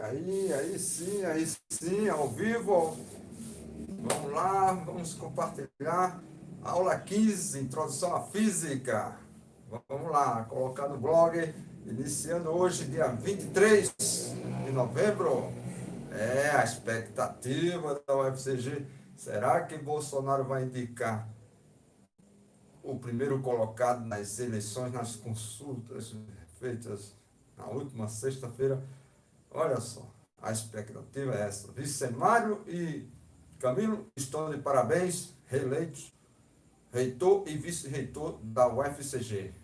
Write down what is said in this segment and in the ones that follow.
Aí sim, ao vivo. Vamos lá, vamos compartilhar. Aula 15, Introdução à Física. Vamos lá, colocar no blog, iniciando hoje, dia 23 de novembro. A expectativa da UFCG. Será que Bolsonaro vai indicar o primeiro colocado nas eleições, nas consultas feitas na última sexta-feira? Olha só, a expectativa é essa. Vicemário e Camilo estão de parabéns, reeleitos, reitor e vice-reitor da UFCG.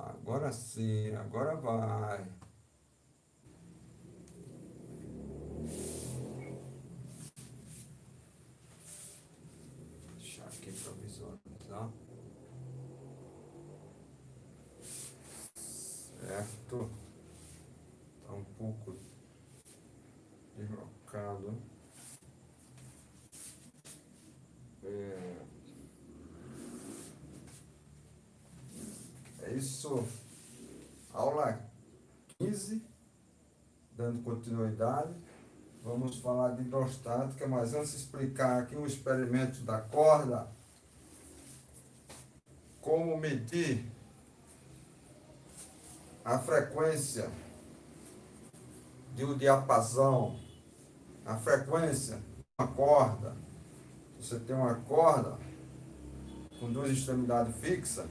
Agora sim, agora vai. Deixa aqui para visualizar. Certo. Está um pouco deslocado. É isso. Aula 15, dando continuidade. Vamos falar de hidrostática, mas antes de explicar aqui um experimento da corda, como medir a frequência de um diapasão, a frequência de uma corda. Você tem uma corda com duas extremidades fixas,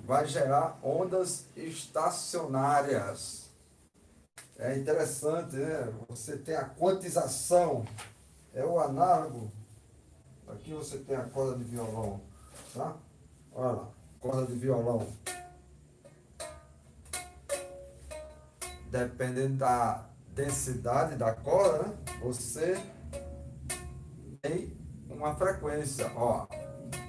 vai gerar ondas estacionárias. É interessante, né? Você tem a quantização, é o análogo. Aqui você tem a corda de violão, tá? Olha lá, corda de violão. Dependendo da densidade da corda, né? Você tem uma frequência, ó.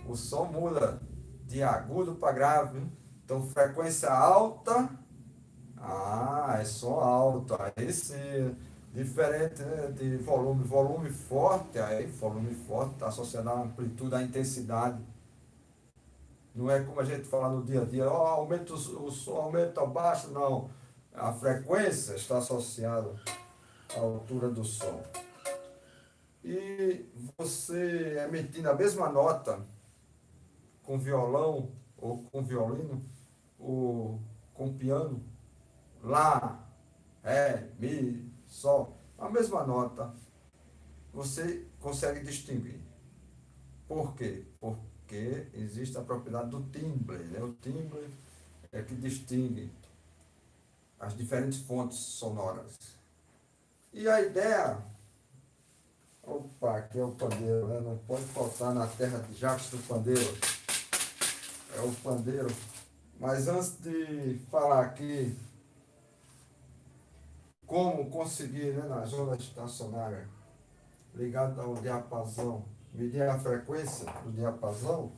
O som muda de agudo para grave. Então, frequência alta, é som alto. Aí sim, diferente, né, de volume. Volume forte está associado à amplitude, à intensidade. Não é como a gente fala no dia a dia, aumenta o som, aumenta ou baixa, não. A frequência está associada à altura do som. E você emitindo a mesma nota com violão ou com violino ou com piano, lá, ré, mi, sol, a mesma nota, você consegue distinguir. Por quê? Porque existe a propriedade do timbre, né? O timbre é que distingue as diferentes fontes sonoras. E a ideia, opa, aqui é o pandeiro, né? Não pode faltar na terra de Jacques do pandeiro. É o pandeiro. Mas antes de falar aqui como conseguir, né, nas ondas estacionárias, ligado ao diapasão, medir a frequência do diapasão,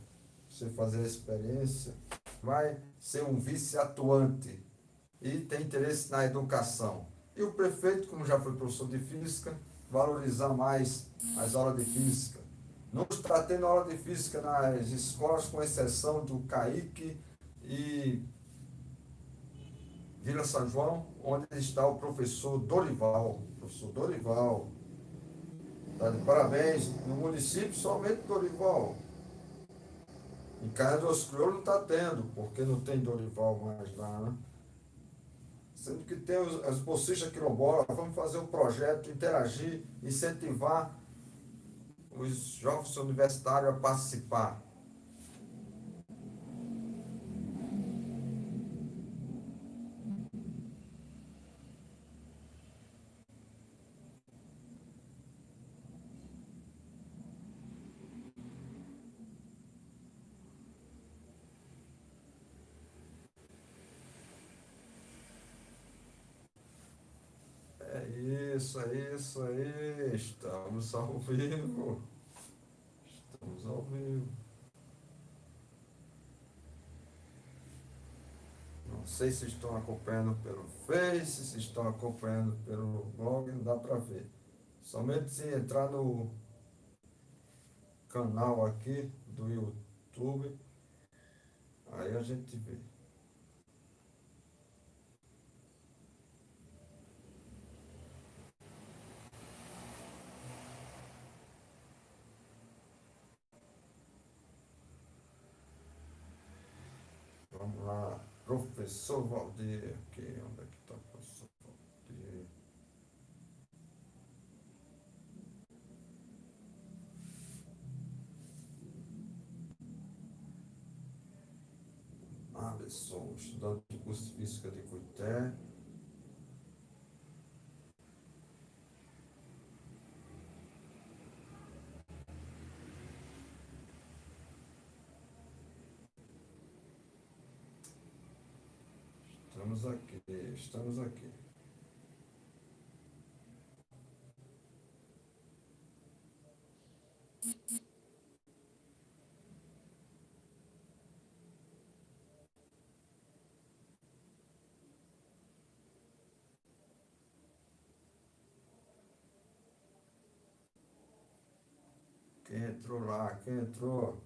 você fazer a experiência, vai ser um vice-atuante e tem interesse na educação. E o prefeito, como já foi professor de física, valorizar mais as aulas de física. Não está tendo aula de física nas escolas, com exceção do CAIC e Vila São João, onde está o professor Dorival. Professor Dorival. Está de parabéns. No município, somente Dorival. Em Caia dos Crioulos não está tendo, porque não tem Dorival mais lá, né? Sendo que tem as bolsistas quilombolas, vamos fazer um projeto, interagir, incentivar os jovens universitários a participar. É isso aí, estamos ao vivo. Estamos ao vivo. Não sei se estão acompanhando pelo Face, se estão acompanhando pelo blog, não dá para ver. Somente se entrar no canal aqui do YouTube, aí a gente vê. Vamos lá, professor Valdir, aqui, onde é que está o professor Valdir? Alisson, estudante de curso de física de Cuité. Estamos aqui, estamos aqui. Quem entrou lá? Quem entrou?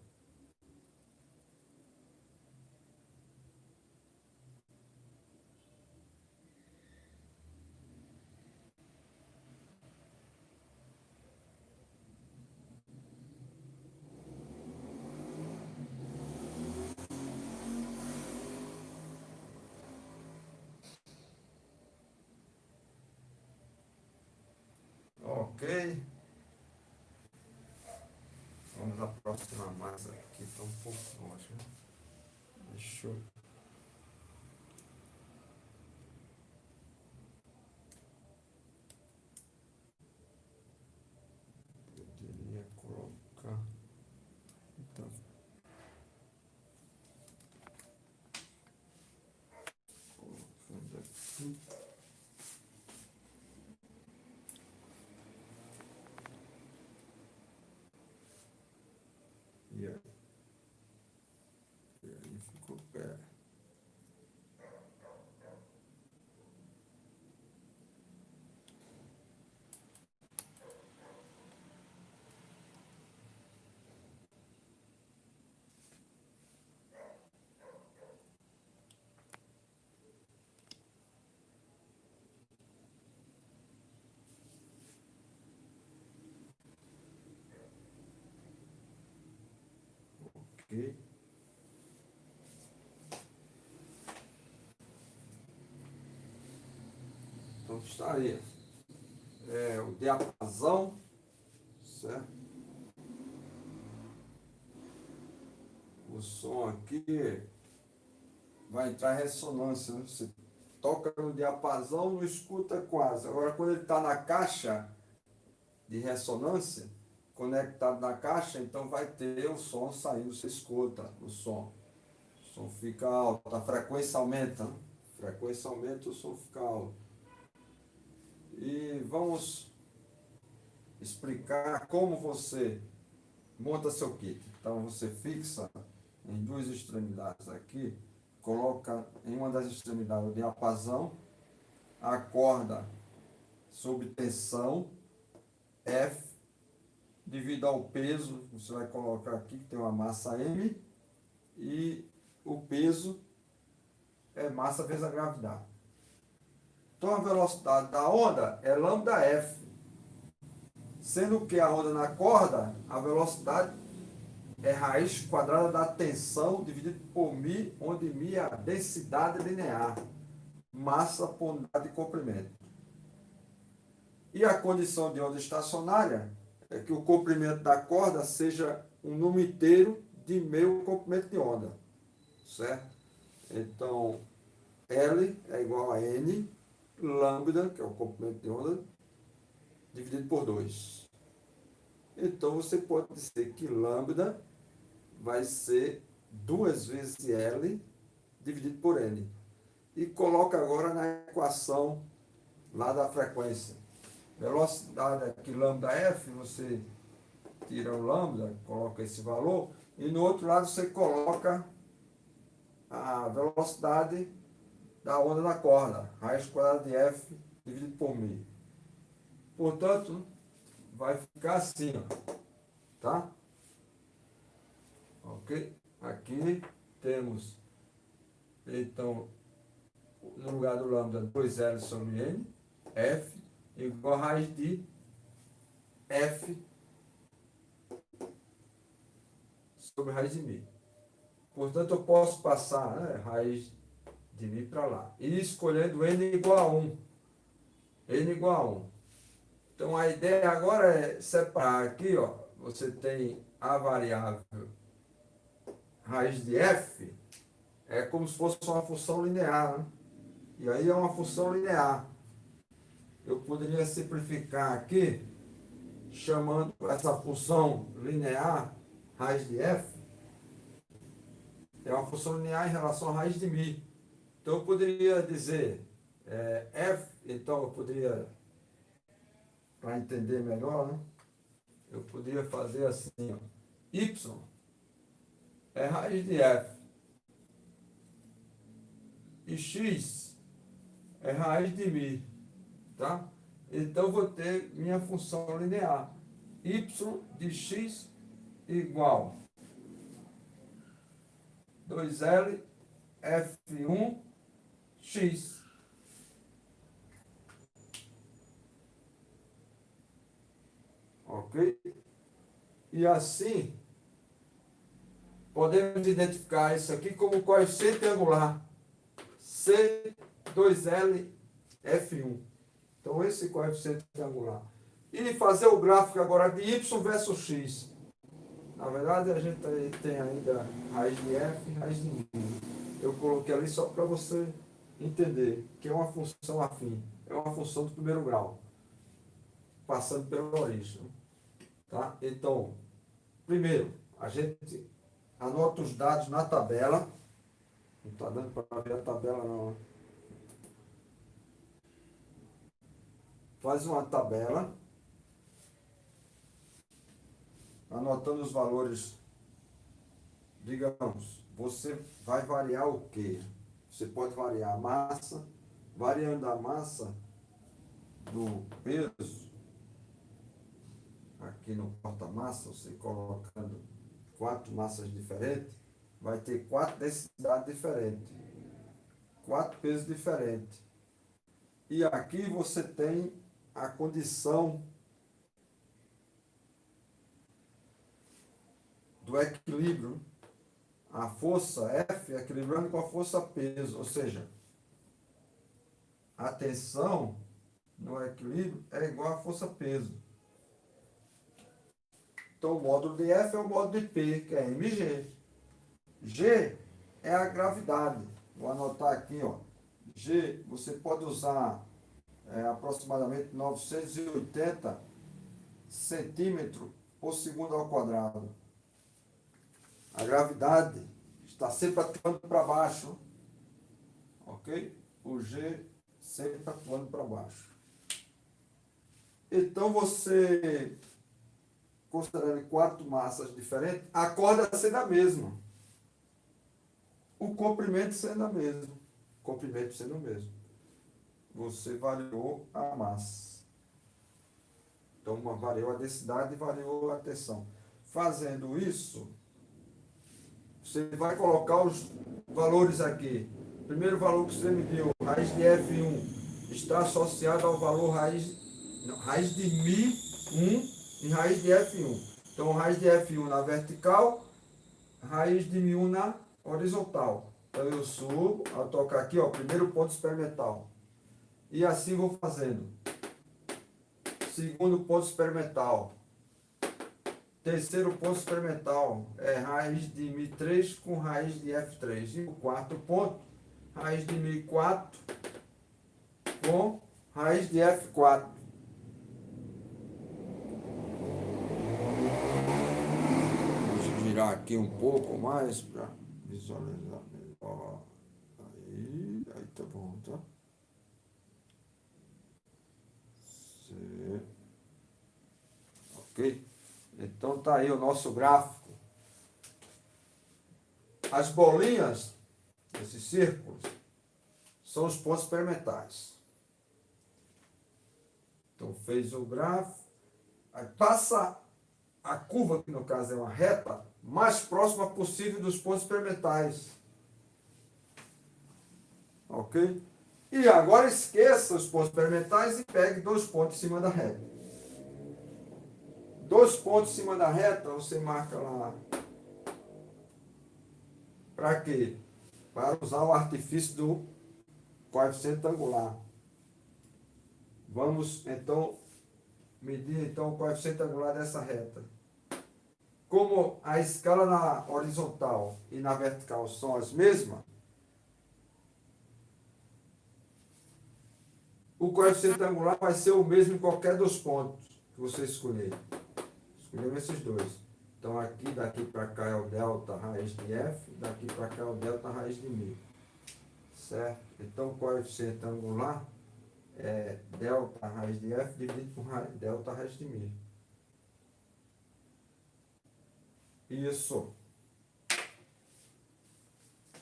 Ok. Vamos aproximar mais aqui, está um pouco longe, né? Deixa eu poderia colocar. Então, colocando aqui. E aí, ficou pé. Ok. Então está aí. O diapasão, certo? O som aqui vai entrar em ressonância, né? Você toca no diapasão, não escuta quase. Agora, quando ele está na caixa de ressonância, conectado na caixa, então vai ter o som saindo, você escuta o som. O som fica alto, a frequência aumenta, né? A frequência aumenta, o som fica alto. E vamos explicar como você monta seu kit. Então você fixa em duas extremidades aqui, coloca em uma das extremidades o diapasão, a corda sob tensão, F, devido ao peso, você vai colocar aqui que tem uma massa M, e o peso é massa vezes a gravidade. Então a velocidade da onda é lambda F, sendo que a onda na corda, a velocidade é raiz quadrada da tensão dividido por μ, onde μ é a densidade linear, massa por unidade de comprimento. E a condição de onda estacionária é que o comprimento da corda seja um número inteiro de meio comprimento de onda, certo? Então, L é igual a N, lambda, que é o comprimento de onda, dividido por 2. Então, você pode dizer que lambda vai ser 2 vezes L dividido por N. E coloca agora na equação lá da frequência. Velocidade aqui, lambda F, você tira o lambda, coloca esse valor, e no outro lado você coloca a velocidade da onda da corda, raiz quadrada de F dividido por μ. Portanto, vai ficar assim, ó, tá? Ok? Aqui temos, então, no lugar do lambda, 2L sobre N, F, igual a raiz de F sobre raiz de μ. Portanto, eu posso passar, né, raiz de μ para lá. E escolhendo N igual a 1. N igual a 1. Então, a ideia agora é separar aqui, ó, você tem a variável raiz de F, é como se fosse uma função linear, né? E aí é uma função linear. Eu poderia simplificar aqui, chamando essa função linear, raiz de F, é uma função linear em relação à raiz de μ. Então eu poderia dizer F, então eu poderia, para entender melhor, né? Eu poderia fazer assim, ó, Y é raiz de F e X é raiz de μ, tá? Então eu vou ter minha função linear, Y de X igual 2L F1 X. Ok? E assim, podemos identificar isso aqui como coeficiente angular C2L F1. Então, esse coeficiente angular. E fazer o gráfico agora de Y versus X. Na verdade, a gente tem ainda raiz de F e raiz de μ. Eu coloquei ali só para você entender que é uma função afim. É uma função do primeiro grau, passando pela origem. Tá? Então, primeiro, a gente anota os dados na tabela. Não está dando para ver a tabela, não. Faz uma tabela, anotando os valores. Digamos, você vai variar o quê? Você pode variar a massa, variando a massa do peso, aqui no porta-massa, você colocando 4 massas diferentes, vai ter 4 densidades diferentes, 4 pesos diferentes. E aqui você tem a condição do equilíbrio, a força F equilibrando com a força peso, ou seja, a tensão no equilíbrio é igual à força peso. Então o módulo de F é o módulo de P, que é mg. G é a gravidade. Vou anotar aqui, ó. G, você pode usar aproximadamente 980 centímetros por segundo ao quadrado. A gravidade está sempre atuando para baixo, ok? O G sempre atuando para baixo. Então você, considerando 4 massas diferentes, a corda sendo a mesma, o comprimento sendo a mesma, comprimento sendo o mesmo. Você variou a massa. Então variou a densidade e variou a tensão. Fazendo isso, você vai colocar os valores aqui. O primeiro valor que você me deu, raiz de F1, está associado ao valor raiz de μ1 e raiz de F1. Então, raiz de F1 na vertical, raiz de μ1 na horizontal. Então, eu subo, ao tocar aqui, ó, primeiro ponto experimental. E assim vou fazendo. Segundo ponto experimental. Terceiro ponto experimental é raiz de μ3 com raiz de F3. E o quarto ponto, raiz de μ4 com raiz de F4. Vou girar aqui um pouco mais para visualizar melhor. Aí tá bom, tá? Ok? Então tá aí o nosso gráfico. As bolinhas, esses círculos, são os pontos experimentais. Então, fez o grafo, aí passa a curva, que no caso é uma reta, mais próxima possível dos pontos experimentais. Ok? E agora esqueça os pontos experimentais e pegue 2 pontos em cima da reta. 2 pontos em cima da reta, você marca lá. Para quê? Para usar o artifício do coeficiente angular. Vamos, então, medir então, o coeficiente angular dessa reta. Como a escala na horizontal e na vertical são as mesmas, o coeficiente angular vai ser o mesmo em qualquer dos pontos que você escolher. Escolhemos esses dois. Então, aqui, daqui para cá é o delta raiz de f, daqui para cá é o delta raiz de μ. Certo? Então, o coeficiente angular é delta raiz de f dividido por delta raiz de μ. Isso.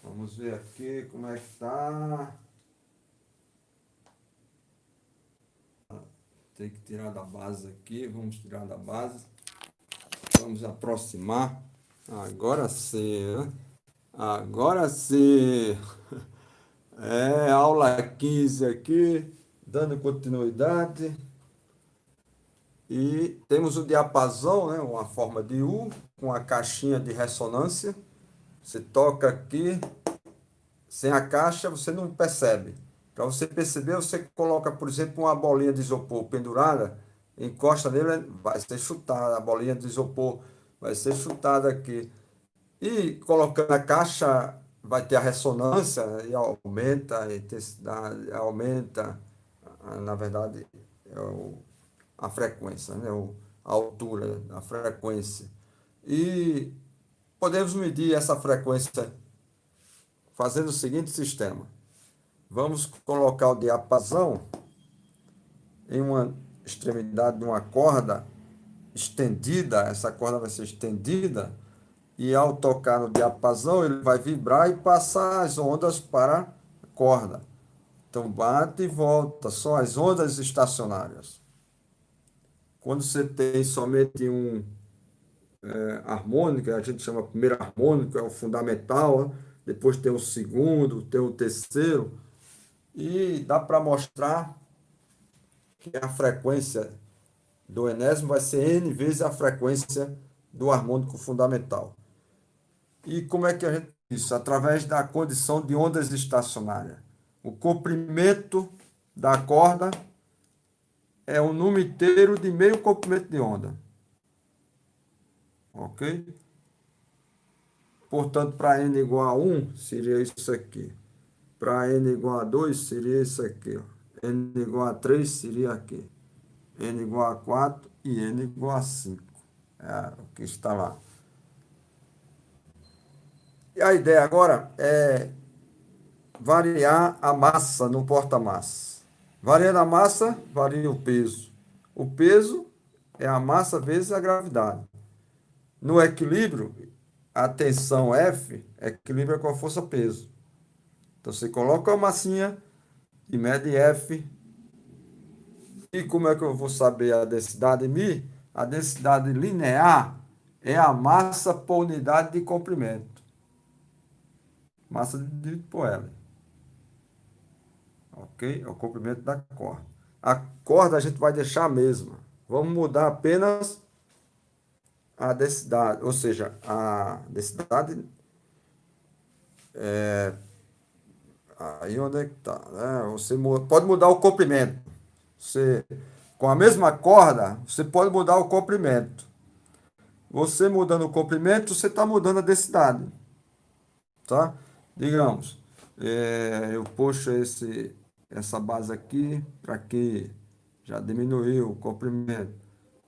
Vamos ver aqui como é que está. Tem que tirar da base aqui. Vamos tirar da base. Vamos aproximar. Agora sim, né? Agora sim. É, aula 15 aqui, dando continuidade. E temos o diapasão, né? Uma forma de U, com a caixinha de ressonância. Você toca aqui, sem a caixa você não percebe. Para você perceber, você coloca, por exemplo, uma bolinha de isopor pendurada, encosta nele, vai ser chutada, a bolinha de isopor vai ser chutada aqui. E colocando a caixa, vai ter a ressonância e aumenta a intensidade, aumenta, na verdade, a frequência, né? A altura da frequência. E podemos medir essa frequência fazendo o seguinte sistema. Vamos colocar o diapasão em uma extremidade de uma corda estendida, essa corda vai ser estendida, e ao tocar no diapasão ele vai vibrar e passar as ondas para a corda. Então bate e volta, são as ondas estacionárias. Quando você tem somente um harmônico, a gente chama primeiro harmônico, é o fundamental, né? Depois tem o segundo, tem o terceiro, e dá para mostrar que a frequência do enésimo vai ser N vezes a frequência do harmônico fundamental. E como é que a gente isso? Através da condição de ondas estacionárias. O comprimento da corda é um número inteiro de meio comprimento de onda. Ok? Portanto, para n igual a 1, seria isso aqui. Para n igual a 2, seria isso aqui. Ó. N igual a 3, seria aqui. N igual a 4 e n igual a 5. É o que está lá. E a ideia agora é variar a massa no porta-massa. Variando a massa, varia o peso. O peso é a massa vezes a gravidade. No equilíbrio, a tensão F equilibra com a força-peso. Então, você coloca a massinha e mede F. E como é que eu vou saber a densidade μ? A densidade linear é a massa por unidade de comprimento. Massa dividido por L. Ok? É o comprimento da corda. A corda a gente vai deixar a mesma. Vamos mudar apenas a densidade, ou seja, a densidade aí onde é que está, né? Você pode mudar o comprimento. Você, com a mesma corda, você pode mudar o comprimento. Você mudando o comprimento, você está mudando a densidade. Tá? Digamos, eu puxo essa base aqui para que já diminuiu o comprimento.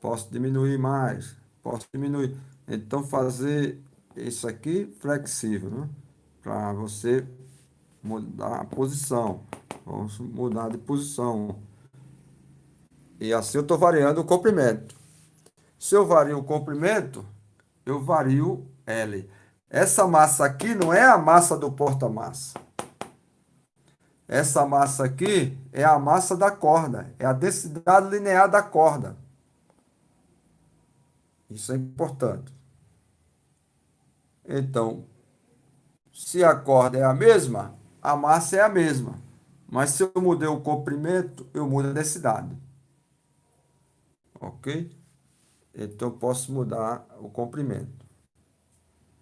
Posso diminuir mais, posso diminuir. Então, fazer isso aqui flexível, né? Para você mudar a posição. Vamos mudar de posição. E assim eu estou variando o comprimento. Se eu vario o comprimento, eu vario L. Essa massa aqui não é a massa do porta-massa. Essa massa aqui é a massa da corda, é a densidade linear da corda. Isso é importante. Então, se a corda é a mesma, a massa é a mesma. Mas se eu mudei o comprimento, eu mudo a densidade. Ok? Então, eu posso mudar o comprimento.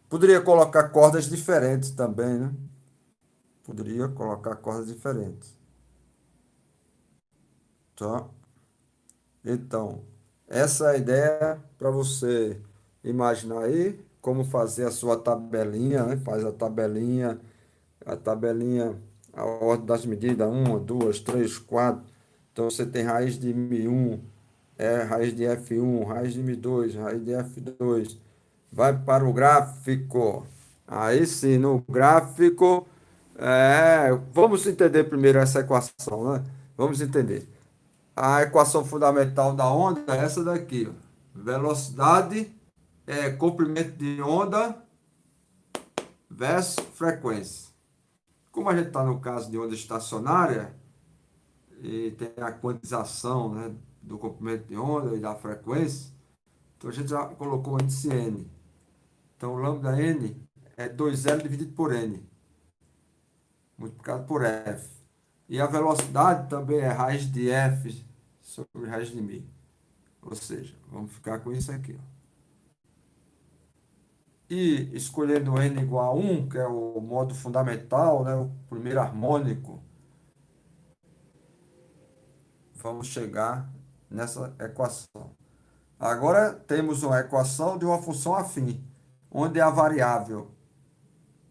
Poderia colocar cordas diferentes também, né? Poderia colocar cordas diferentes. Tá? Então, essa é a ideia para você imaginar aí como fazer a sua tabelinha, né? Faz a tabelinha, a ordem das medidas, uma, duas, três, quatro. Então, você tem raiz de Mi1, raiz de F1, raiz de Mi2, raiz de F2. Vai para o gráfico. Aí sim, no gráfico, vamos entender primeiro essa equação, né? Vamos entender. A equação fundamental da onda é essa daqui, ó. Velocidade é comprimento de onda versus frequência. Como a gente está no caso de onda estacionária, e tem a quantização, né, do comprimento de onda e da frequência, então a gente já colocou o índice N. Então, lambda N é 2L dividido por N, multiplicado por F. E a velocidade também é raiz de F sobre raiz de mi. Ou seja, vamos ficar com isso aqui, ó. E escolhendo n igual a 1, que é o modo fundamental, né, o primeiro harmônico, vamos chegar nessa equação. Agora temos uma equação de uma função afim, onde a variável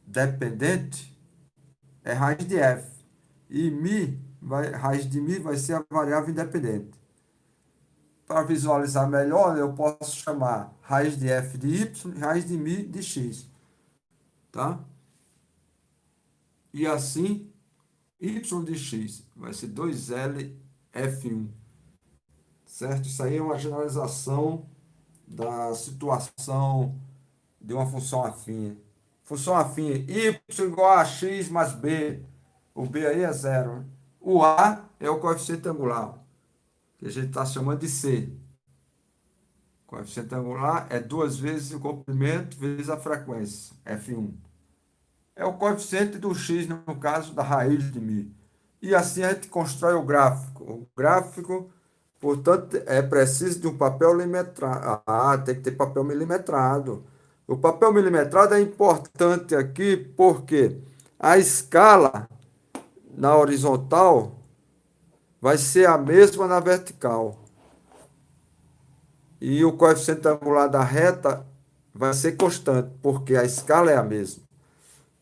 dependente é raiz de f, e raiz de mi vai ser a variável independente. Para visualizar melhor, eu posso chamar raiz de f de y e raiz de mi de x. Tá? E assim, y de x vai ser 2LF1. Certo? Isso aí é uma generalização da situação de uma função afim. Função afim, y igual a x mais b. O b aí é zero, né? O a é o coeficiente angular, que a gente está chamando de c. O coeficiente angular é 2 vezes o comprimento vezes a frequência, F1. É o coeficiente do x, no caso, da raiz de mi. E assim a gente constrói o gráfico. O gráfico, portanto, é preciso de um papel milimetrado. Tem que ter papel milimetrado. O papel milimetrado é importante aqui porque a escala na horizontal vai ser a mesma na vertical. E o coeficiente angular da reta vai ser constante, porque a escala é a mesma.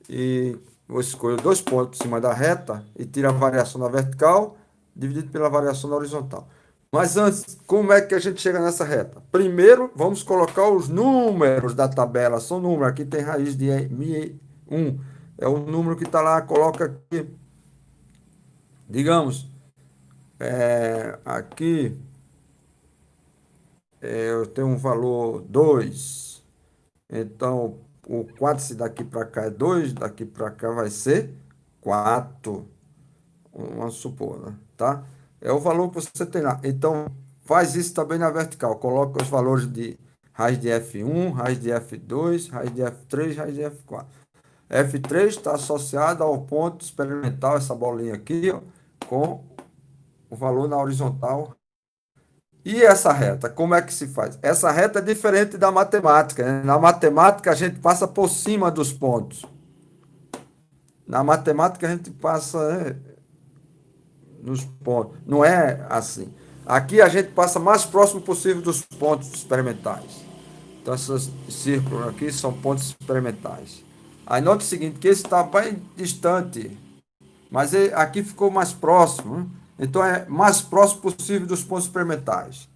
E eu escolho dois pontos em cima da reta e tiro a variação da vertical dividido pela variação da horizontal. Mas antes, como é que a gente chega nessa reta? Primeiro, vamos colocar os números da tabela. São números. Aqui tem raiz de Mi1. É o número que está lá. Coloca aqui. Digamos, aqui eu tenho um valor 2. Então, o 4, se daqui para cá é 2, daqui para cá vai ser 4. Vamos supor, né? Tá? É o valor que você tem lá. Então, faz isso também na vertical. Coloca os valores de raiz de F1, raiz de F2, raiz de F3, raiz de F4. F3 está associado ao ponto experimental, essa bolinha aqui, ó, com o valor na horizontal. E essa reta, como é que se faz? Essa reta é diferente da matemática, né? Na matemática, a gente passa por cima dos pontos. Na matemática, a gente passa, né, nos pontos. Não é assim. Aqui a gente passa mais próximo possível dos pontos experimentais. Então, esses círculos aqui são pontos experimentais. Aí note o seguinte, que esse está bem distante, mas aqui ficou mais próximo, né? Então, é mais próximo possível dos pontos experimentais.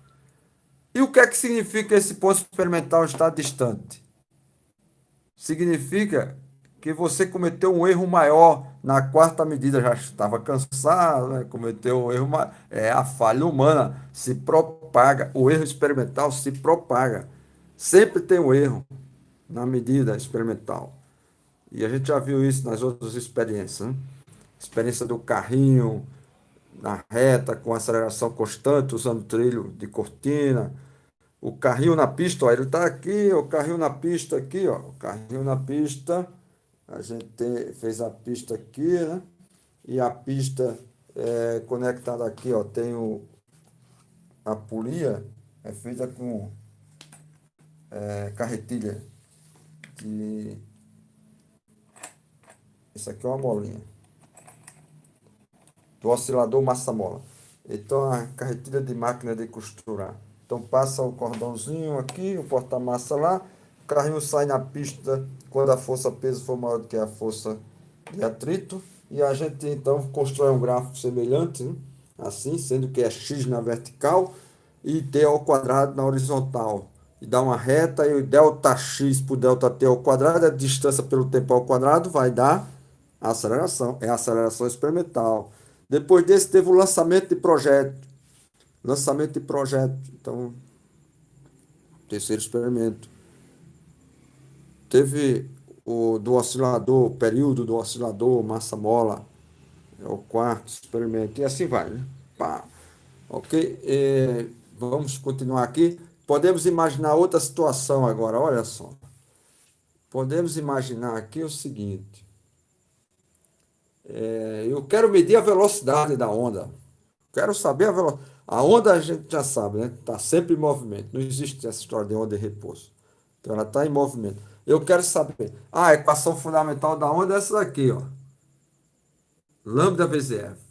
E o que é que significa esse ponto experimental estar distante? Significa que você cometeu um erro maior na quarta medida, já estava cansado, né? Cometeu um erro maior. É a falha humana, se propaga, o erro experimental se propaga. Sempre tem um erro na medida experimental. E a gente já viu isso nas outras experiências, né? experiência do carrinho na reta, com aceleração constante, usando trilho de cortina. O carrinho na pista, ó, ele está aqui, o carrinho na pista aqui, ó. O carrinho na pista, a gente fez a pista aqui, né? E a pista conectada aqui, ó, tem a polia, é feita com carretilha de... Isso aqui é uma molinha. Do oscilador massa-mola. Então, a carretilha de máquina de costurar. Então, passa o cordãozinho aqui, o porta-massa lá, o carrinho sai na pista quando a força-peso for maior do que a força de atrito, e a gente, então, constrói um gráfico semelhante, né? Assim, sendo que é x na vertical e t ao quadrado na horizontal. E dá uma reta, e o delta x por delta t ao quadrado, a distância pelo tempo ao quadrado, vai dar a aceleração. É a aceleração experimental. Depois desse, teve o lançamento de projeto. Lançamento de projeto. Então, terceiro experimento. Teve o do oscilador, o período do oscilador, massa-mola. É o quarto experimento. E assim vai, né? Pá. Ok? Vamos continuar aqui. Podemos imaginar outra situação agora. Olha só. Podemos imaginar aqui o seguinte. Eu quero medir a velocidade da onda. Quero saber a velocidade. A onda a gente já sabe, né? Está sempre em movimento. Não existe essa história de onda de repouso. Então ela está em movimento. Eu quero saber. A equação fundamental da onda é essa daqui, ó. Lambda vezes F.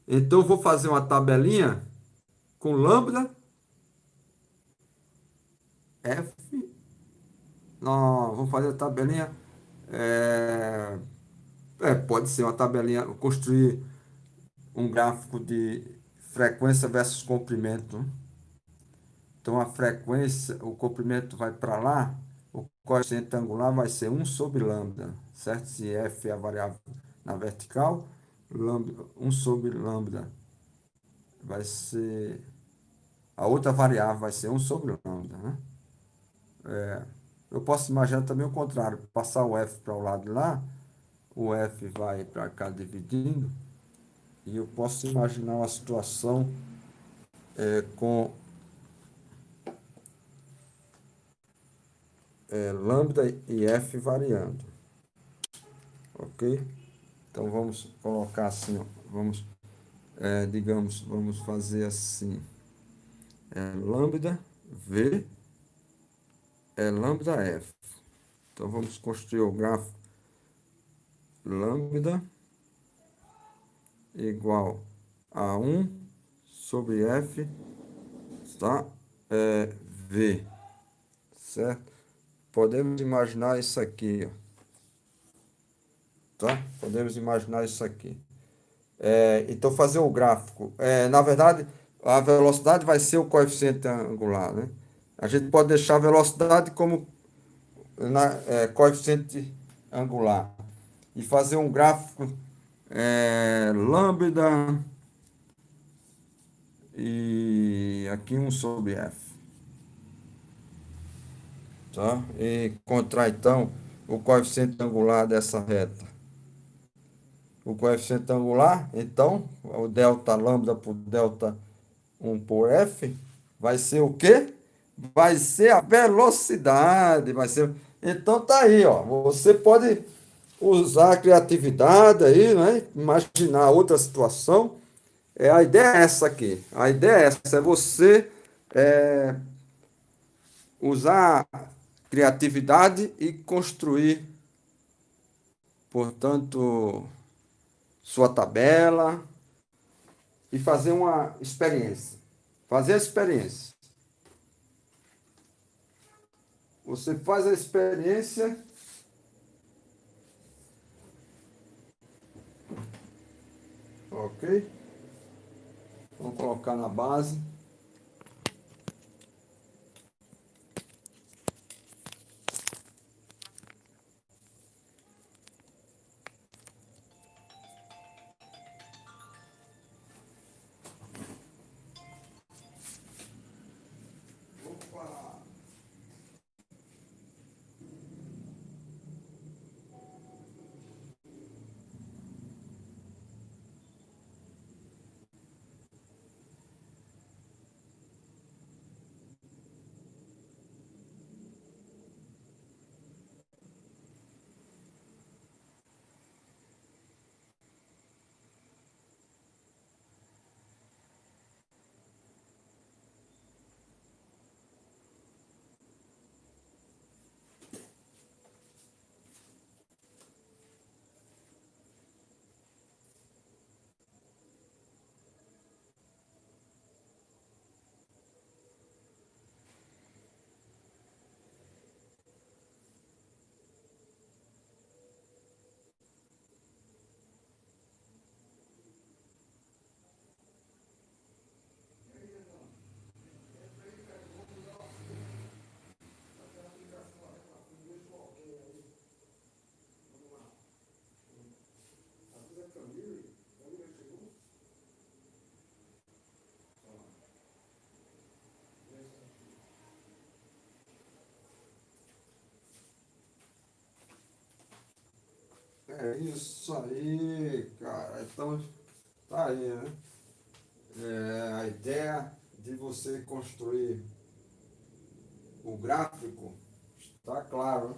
Então eu vou fazer uma tabelinha com lambda F. Não, vou fazer a tabelinha. É, pode ser uma tabelinha. Construir um gráfico de frequência versus comprimento, né? Então, a frequência, o comprimento vai para lá, o coeficiente angular vai ser 1 sobre lambda, certo? Se f é a variável na vertical, lambda, 1 sobre lambda vai ser... A outra variável vai ser 1 sobre lambda, né? Eu posso imaginar também o contrário, passar o f para o lado de lá, o f vai para cá dividindo, e eu posso imaginar uma situação com lambda e f variando, ok? Então vamos colocar assim, ó, vamos, digamos, vamos fazer assim, lambda v lambda f. Então vamos construir o gráfico lambda igual a 1 sobre f, tá? V, certo? Podemos imaginar isso aqui, ó, tá? Podemos imaginar isso aqui. Então, fazer o gráfico. Na verdade, a velocidade vai ser o coeficiente angular, né? A gente pode deixar a velocidade como coeficiente angular e fazer um gráfico lambda e aqui 1 sobre f, tá? E encontrar então o coeficiente angular dessa reta. O coeficiente angular, então, o delta lambda por delta 1 por f, vai ser o quê? Vai ser a velocidade, vai ser... Então tá aí, ó. Você pode usar a criatividade aí, né? Imaginar outra situação. A ideia é essa aqui. A ideia é essa, é você é, usar a criatividade e construir, portanto, sua tabela e fazer uma experiência. Fazer a experiência. Você faz a experiência. Ok? Vamos colocar na base. É isso aí, cara. Então, tá aí, né? A ideia de você construir o gráfico está claro, né?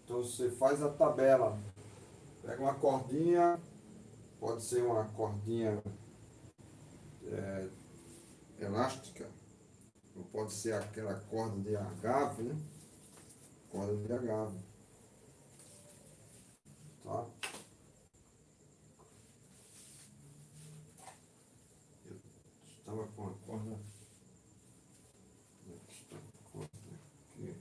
Então você faz a tabela, pega uma cordinha, pode ser uma cordinha elástica, ou pode ser aquela corda de agave, né? Corda de agave, tá? Eu estava com a corda, onde está a corda aqui?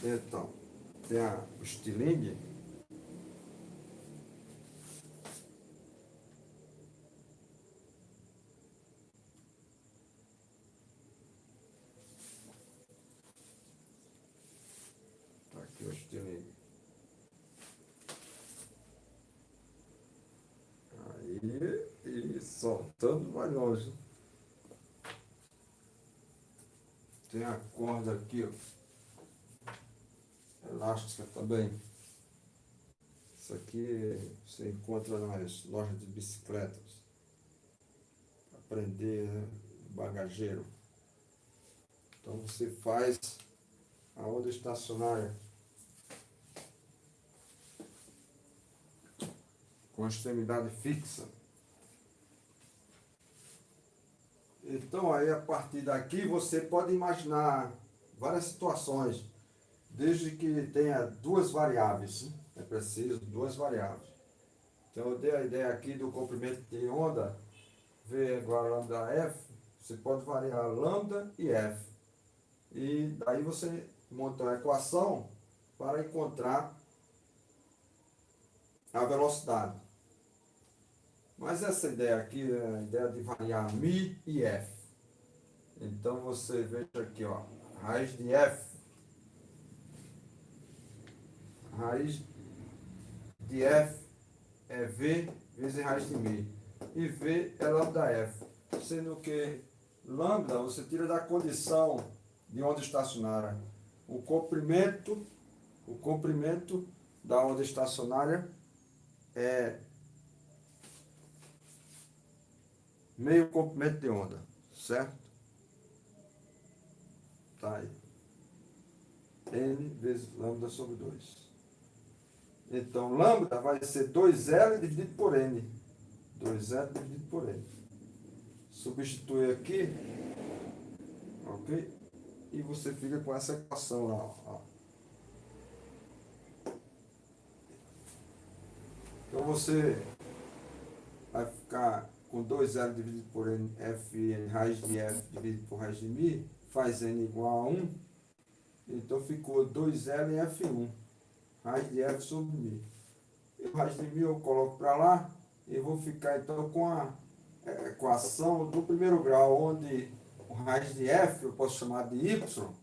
Então, tem o estilingue, tá aqui o estilingue. Aí, e soltando vai longe. Tem a corda aqui, ó, elástica também. Isso aqui você encontra nas lojas de bicicletas. Aprender, né? Bagageiro. Então você faz a onda estacionária com a extremidade fixa. Então aí a partir daqui você pode imaginar várias situações, desde que tenha duas variáveis, né? É preciso duas variáveis. Então eu dei a ideia aqui do comprimento de onda, V é igual a lambda F, você pode variar lambda e F. E daí você monta uma equação para encontrar a velocidade. Mas essa ideia aqui é a ideia de variar μ e F. Então você veja aqui, ó, raiz de F. Raiz de F é V vezes raiz de μ. E V é lambda F. Sendo que lambda você tira da condição de onda estacionária. O comprimento da onda estacionária é meio comprimento de onda, certo? Tá aí. N vezes lambda sobre 2. Então, lambda vai ser 2L dividido por N. 2L dividido por N. Substitui aqui, ok? E você fica com essa equação lá, ó. Então você vai ficar com 2L dividido por N, Fn, raiz de F dividido por raiz de μ, faz N igual a 1. Então ficou 2L em F1, raiz de F sobre μ. E o raiz de μ eu coloco para lá e vou ficar então com a equação do primeiro grau, onde o raiz de F eu posso chamar de Y,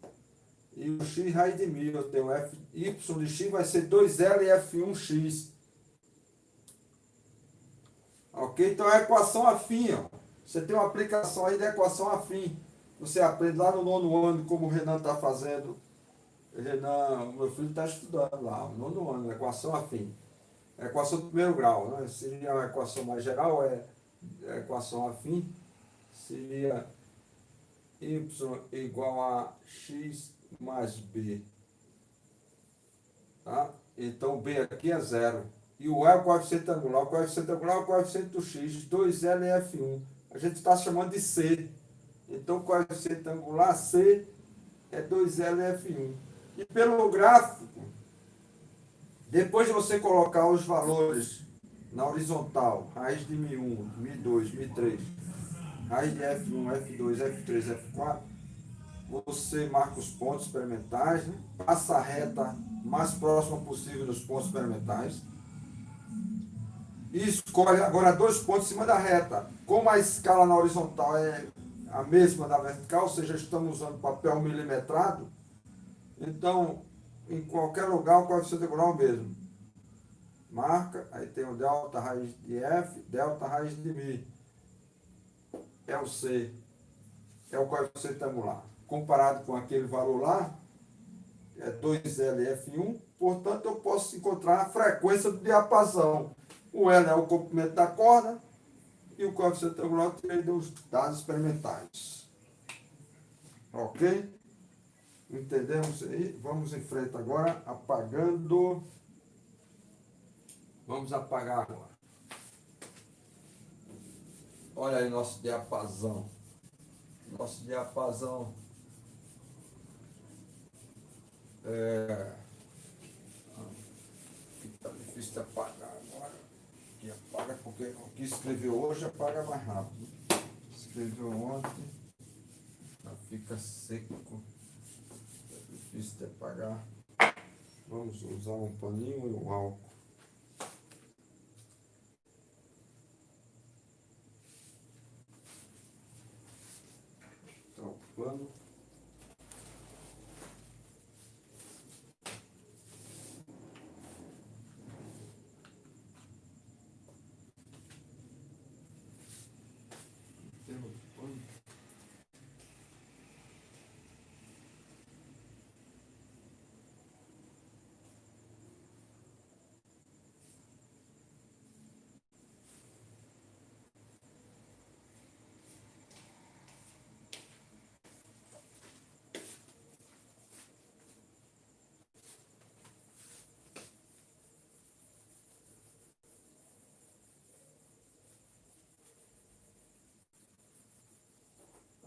e o x raiz de μ, eu tenho F, Y de x vai ser 2L F1x. Ok? Então é a equação afim, ó. Você tem uma aplicação aí da equação afim. Você aprende lá no nono ano, como o Renan está fazendo. Renan, o meu filho está estudando lá, no nono ano, equação afim. É a equação do primeiro grau, né? Seria a equação mais geral, é a equação afim. Seria y igual a x mais b. Tá? Então b aqui é zero. E o A é o coeficiente angular. O coeficiente angular é o coeficiente do x. 2L é F1. A gente está chamando de C. Então o coeficiente angular C é 2L é F1. E pelo gráfico, depois de você colocar os valores na horizontal, raiz de μ1, μ2, μ3, raiz de F1, F2, F3, F4, você marca os pontos experimentais, né? Passa a reta mais próxima possível dos pontos experimentais. E escolhe agora dois pontos em cima da reta. Como a escala na horizontal é a mesma da vertical, ou seja, estamos usando papel milimetrado, então em qualquer lugar o coeficiente angular é o mesmo. Marca, aí tem o delta raiz de F, delta raiz de Mi. É o C, é o coeficiente angular. Comparado com aquele valor lá, é 2LF1, portanto eu posso encontrar a frequência do diapasão. O L é o comprimento da corda e o coeficiente angular eu tirei dos dados experimentais. Ok? Entendemos aí? Vamos em frente agora, apagando. Vamos apagar agora. Olha aí nosso diapasão. Nosso diapasão é. Fica difícil de apagar agora. Que apaga porque o que escreveu hoje apaga mais rápido. Escreveu ontem, já fica seco. É difícil de apagar. Vamos usar um paninho e um álcool. Então, o pano.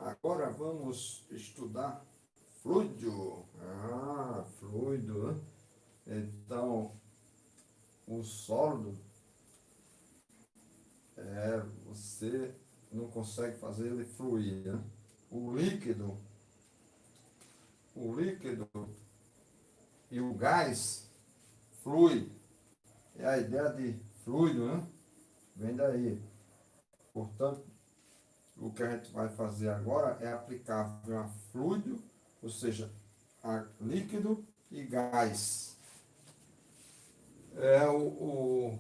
Agora vamos estudar fluido. Ah, fluido, né? Então, o sólido você não consegue fazer ele fluir, né? O líquido, o líquido e o gás flui. É a ideia de fluido, né? Vem daí. Portanto, o que a gente vai fazer agora é aplicar a fluido, ou seja, a líquido e gás. O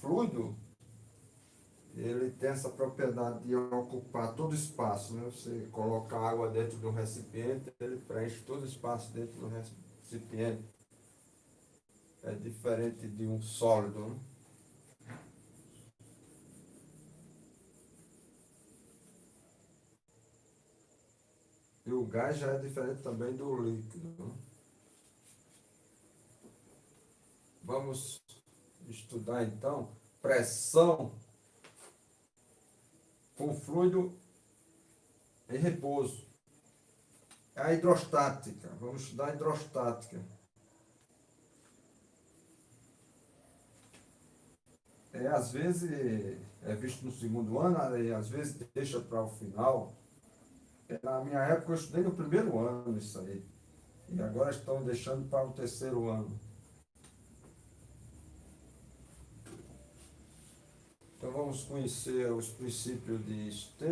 fluido, ele tem essa propriedade de ocupar todo o espaço, né? Você coloca água dentro do recipiente, ele preenche todo o espaço dentro do recipiente. É diferente de um sólido, né? E o gás já é diferente também do líquido, né? Vamos estudar então pressão com fluido em repouso. É a hidrostática. Vamos estudar a hidrostática. Às vezes é visto no segundo ano, e às vezes deixa para o final. Na minha época eu estudei no primeiro ano isso aí. E agora estão deixando para o terceiro ano. Então vamos conhecer os princípios de